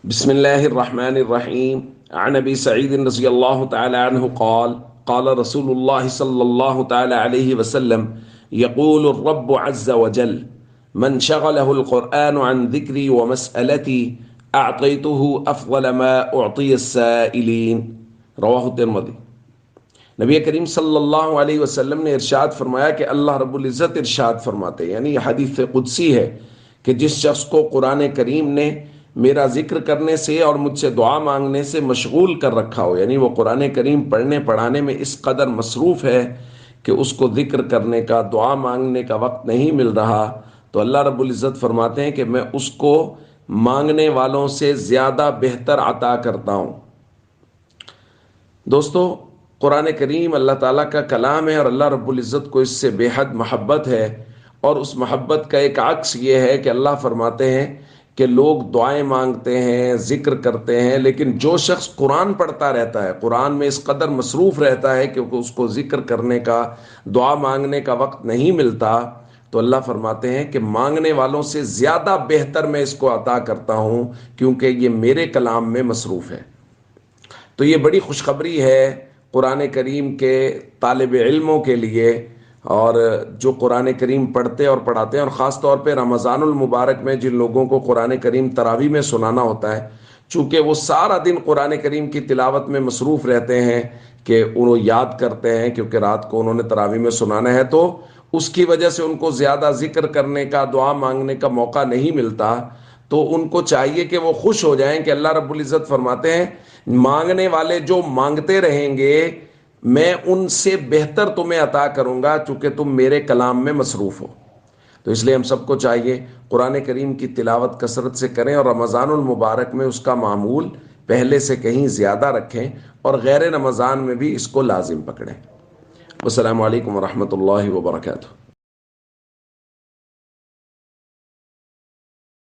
بسم الله الرحمن الرحيم. عن أبي سعيد رضي الله تعالى عنه قال قال رسول الله صلى الله تعالى عليه وسلم يقول الرب عز وجل من شغله القرآن عن ذكري ومسألتي أعطيته أفضل ما أعطي السائلين. رواہ الترمذی۔ نبی کریم صلی اللہ علیہ وسلم نے ارشاد فرمایا کہ اللہ رب العزت ارشاد فرماتے ہیں، یعنی یہ حدیث قدسی ہے کہ جس شخص کو قرآن کریم نے میرا ذکر کرنے سے اور مجھ سے دعا مانگنے سے مشغول کر رکھا ہو، یعنی وہ قرآن کریم پڑھنے پڑھانے میں اس قدر مصروف ہے کہ اس کو ذکر کرنے کا، دعا مانگنے کا وقت نہیں مل رہا، تو اللہ رب العزت فرماتے ہیں کہ میں اس کو مانگنے والوں سے زیادہ بہتر عطا کرتا ہوں۔ دوستو، قرآن کریم اللہ تعالیٰ کا کلام ہے اور اللہ رب العزت کو اس سے بے حد محبت ہے، اور اس محبت کا ایک عکس یہ ہے کہ اللہ فرماتے ہیں کہ لوگ دعائیں مانگتے ہیں، ذکر کرتے ہیں، لیکن جو شخص قرآن پڑھتا رہتا ہے، قرآن میں اس قدر مصروف رہتا ہے کہ اس کو ذکر کرنے کا، دعا مانگنے کا وقت نہیں ملتا، تو اللہ فرماتے ہیں کہ مانگنے والوں سے زیادہ بہتر میں اس کو عطا کرتا ہوں، کیونکہ یہ میرے کلام میں مصروف ہے۔ تو یہ بڑی خوشخبری ہے قرآن کریم کے طالب علموں کے لیے، اور جو قرآن کریم پڑھتے اور پڑھاتے ہیں، اور خاص طور پہ رمضان المبارک میں جن لوگوں کو قرآن کریم تراویح میں سنانا ہوتا ہے، چونکہ وہ سارا دن قرآن کریم کی تلاوت میں مصروف رہتے ہیں کہ انہوں یاد کرتے ہیں، کیونکہ رات کو انہوں نے تراویح میں سنانا ہے، تو اس کی وجہ سے ان کو زیادہ ذکر کرنے کا، دعا مانگنے کا موقع نہیں ملتا۔ تو ان کو چاہیے کہ وہ خوش ہو جائیں کہ اللہ رب العزت فرماتے ہیں مانگنے والے جو مانگتے رہیں گے میں ان سے بہتر تمہیں عطا کروں گا، چونکہ تم میرے کلام میں مصروف ہو۔ تو اس لیے ہم سب کو چاہیے قرآن کریم کی تلاوت کثرت سے کریں، اور رمضان المبارک میں اس کا معمول پہلے سے کہیں زیادہ رکھیں، اور غیر رمضان میں بھی اس کو لازم پکڑیں۔ السلام علیکم ورحمۃ اللہ وبرکاتہ۔